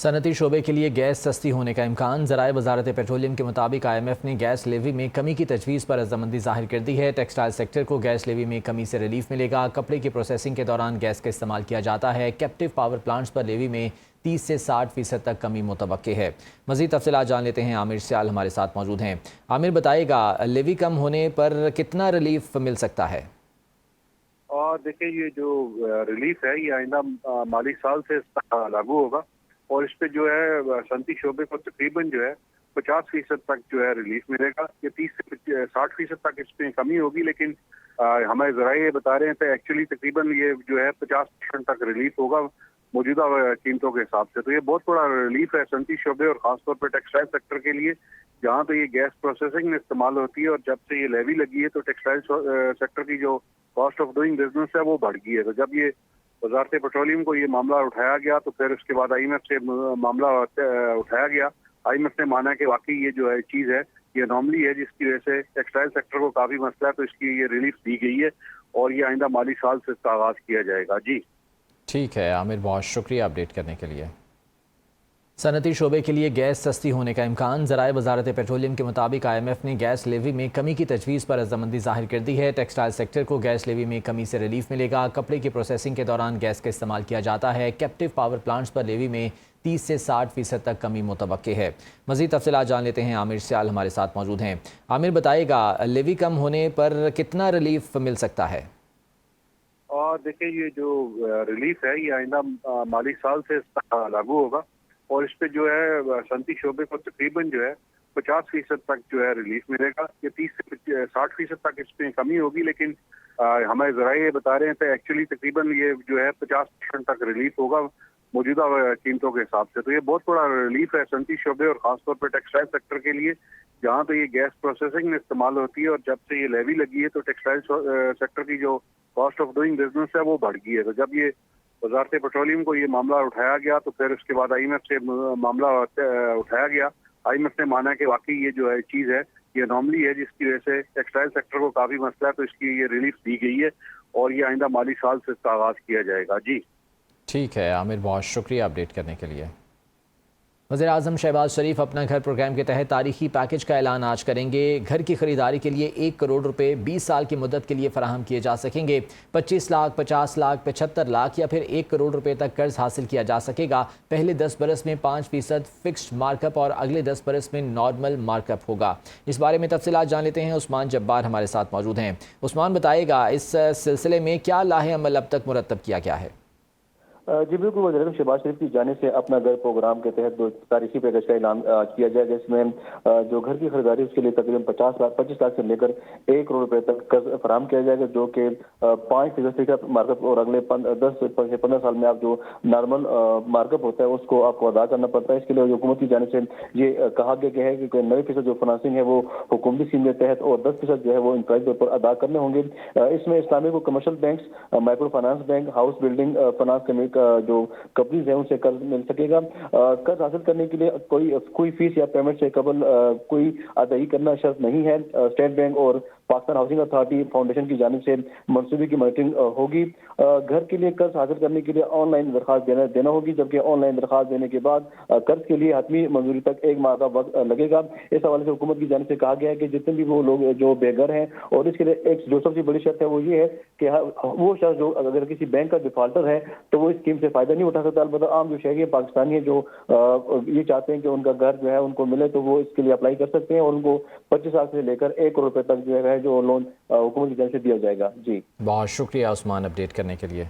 صنعتی شعبے کے لیے گیس سستی ہونے کا امکان۔ ذرائع وزارت پیٹرولیم کے مطابق IMF نے گیس لیوی میں کمی کی تجویز پر رضامندی ظاہر کر دی ہے۔ ٹیکسٹائل سیکٹر کو گیس لیوی میں کمی سے ریلیف ملے گا۔ کپڑے کی پروسیسنگ کے دوران گیس کا استعمال کیا جاتا ہے۔ کیپٹیو پاور پلانٹس پر لیوی میں 30 سے 60% تک کمی متوقع ہے۔ مزید تفصیلات جان لیتے ہیں، عامر سیال ہمارے ساتھ موجود ہیں۔ عامر بتائے گا، لیوی کم ہونے پر کتنا ریلیف مل سکتا ہے؟ اور دیکھیں، یہ جو ریلیف ہے یہ آئندہ مالی سال سے لاگو ہوگا، اور اس پہ جو ہے صنعتی شعبے کو تقریباً جو ہے 50% تک جو ہے ریلیف ملے گا۔ یہ 30 سے 60% تک اس میں کمی ہوگی، لیکن ہمارے ذرائع یہ بتا رہے ہیں کہ ایکچولی تقریباً یہ جو ہے 50% تک ریلیف ہوگا موجودہ قیمتوں کے حساب سے۔ تو یہ بہت بڑا ریلیف ہے صنعتی شعبے اور خاص طور پہ ٹیکسٹائل سیکٹر کے لیے، جہاں تو یہ گیس پروسیسنگ میں استعمال ہوتی ہے، اور جب سے یہ لیوی لگی ہے تو ٹیکسٹائل سیکٹر کی جو کاسٹ آف ڈوئنگ بزنس ہے وہ بڑھ گئی ہے۔ تو جب یہ وزارت پیٹرولیم کو یہ معاملہ اٹھایا گیا تو پھر اس کے بعد IMF سے معاملہ اٹھایا گیا۔ IMF نے مانا کہ واقعی یہ جو ہے چیز ہے، یہ انوملی ہے، جس کی وجہ سے ٹیکسٹائل سیکٹر کو کافی مسئلہ ہے، تو اس کی یہ ریلیف دی گئی ہے اور یہ آئندہ مالی سال سے اس کا آغاز کیا جائے گا۔ جی ٹھیک ہے عامر، بہت شکریہ اپڈیٹ کرنے کے لیے۔ صنعتی شعبے کے لیے گیس سستی ہونے کا امکان۔ ذرائع وزارت پیٹرولیم کے مطابق IMF نے گیس لیوی میں کمی کی تجویز پر رضامندی ظاہر کر دی ہے۔ ٹیکسٹائل سیکٹر کو گیس لیوی میں کمی سے ریلیف ملے گا۔ کپڑے کی پروسیسنگ کے دوران گیس کا استعمال کیا جاتا ہے۔ کیپٹیو پاور پلانٹس پر لیوی میں 30 سے 60% تک کمی متوقع ہے۔ مزید تفصیلات جان لیتے ہیں، عامر سیال ہمارے ساتھ موجود ہیں۔ عامر بتائے گا، لیوی کم ہونے پر کتنا ریلیف مل سکتا ہے؟ اور دیکھیں، یہ جو ریلیف ہے یہ آئندہ مالی سال سے لاگو ہوگا، اور اس پہ جو ہے صنعتی شعبے کو تقریباً جو ہے 50% تک جو ہے ریلیف ملے گا۔ یہ 30 سے 60% تک اس میں کمی ہوگی، لیکن ہمارے ذرائع یہ بتا رہے ہیں کہ ایکچولی تقریباً یہ جو ہے 50% تک ریلیف ہوگا موجودہ قیمتوں کے حساب سے۔ تو یہ بہت بڑا ریلیف ہے صنعتی شعبے اور خاص طور پہ ٹیکسٹائل سیکٹر کے لیے، جہاں تو یہ گیس پروسیسنگ میں استعمال ہوتی ہے، اور جب سے یہ لیوی لگی ہے تو ٹیکسٹائل سیکٹر کی جو کاسٹ آف ڈوئنگ بزنس ہے وہ بڑھ گئی ہے۔ تو جب یہ وزارت پیٹرولیم کو یہ معاملہ اٹھایا گیا تو پھر اس کے بعد IMF سے معاملہ اٹھایا گیا۔ IMF نے مانا کہ واقعی یہ جو ہے چیز ہے، یہ انوملی ہے، جس کی وجہ سے ٹیکسٹائل سیکٹر کو کافی مسئلہ ہے، تو اس کی یہ ریلیف دی گئی ہے اور یہ آئندہ مالی سال سے اس کا آغاز کیا جائے گا۔ جی ٹھیک ہے عامر، بہت شکریہ اپڈیٹ کرنے کے لیے۔ وزیراعظم شہباز شریف اپنا گھر پروگرام کے تحت تاریخی پیکج کا اعلان آج کریں گے۔ گھر کی خریداری کے لیے 1 کروڑ روپے 20 سال کی مدت کے لیے فراہم کیے جا سکیں گے۔ 25 لاکھ، 50 لاکھ، 75 لاکھ یا پھر 1 کروڑ روپے تک قرض حاصل کیا جا سکے گا۔ پہلے 10 برس میں 5% فکسڈ مارک اپ اور اگلے 10 برس میں نارمل مارک اپ ہوگا۔ اس بارے میں تفصیلات جان لیتے ہیں، عثمان جبار ہمارے ساتھ موجود ہیں۔ عثمان بتائے گا، اس سلسلے میں کیا لاہ عمل اب تک مرتب کیا گیا ہے؟ جی بالکل، وزیراعظم شہباز شریف کی جانب سے اپنا گھر پروگرام کے تحت تاریخی پیکج کا اعلان کیا جائے گا، جس میں جو گھر کی خریداری اس کے لیے تقریباً 25 لاکھ سے لے کر 1 کروڑ روپے تک قرض فراہم کیا جائے گا، جو کہ 5% کا مارک اپ اور اگلے 10 سے 15 سال میں آپ جو نارمل مارک اپ ہوتا ہے اس کو آپ کو ادا کرنا پڑتا ہے۔ اس کے لیے حکومت کی جانب سے یہ کہا گیا ہے کہ 90% جو فنانسنگ ہے وہ حکومتی اسکیم کے تحت اور 10% جو ہے وہ انفرادی طور پر ادا کرنے ہوں گے۔ اس میں اسلامک اور commercial banks, micro finance bank, house building finance جو کمپنیز ہیں ان سے قرض مل سکے گا۔ قرض حاصل کرنے کے لیے کوئی فیس یا پیمنٹ سے قبل کوئی ادائیگی کرنا شرط نہیں ہے۔ اسٹیٹ بینک اور پاکستان ہاؤسنگ اتھارٹی فاؤنڈیشن کی جانب سے منصوبے کی مانیٹرنگ ہوگی۔ گھر کے لیے قرض حاصل کرنے کے لیے آن لائن درخواست دینا ہوگی، جبکہ آن لائن درخواست دینے کے بعد قرض کے لیے حتمی منظوری تک 1 ماہ کا وقت لگے گا۔ اس حوالے سے حکومت کی جانب سے کہا گیا ہے کہ جتنے بھی وہ لوگ جو بے گھر ہیں، اور اس کے لیے ایک جو سب سے بڑی شرط ہے وہ یہ ہے کہ وہ شخص جو اگر کسی بینک کا ڈیفالٹر ہے تو وہ اس اسکیم سے فائدہ نہیں اٹھا سکتا۔ البتہ عام جو شہری پاکستانی ہیں جو یہ چاہتے ہیں کہ ان کا گھر جو ہے ان کو ملے تو وہ اس کے لیے اپلائی کر سکتے ہیں، اور ان کو 25 لاکھ سے لے کر 1 کروڑ روپے تک جو ہے جو لون حکومت کی جانب سے دیا جائے گا۔ جی بہت شکریہ عثمان اپڈیٹ کرنے کے لیے۔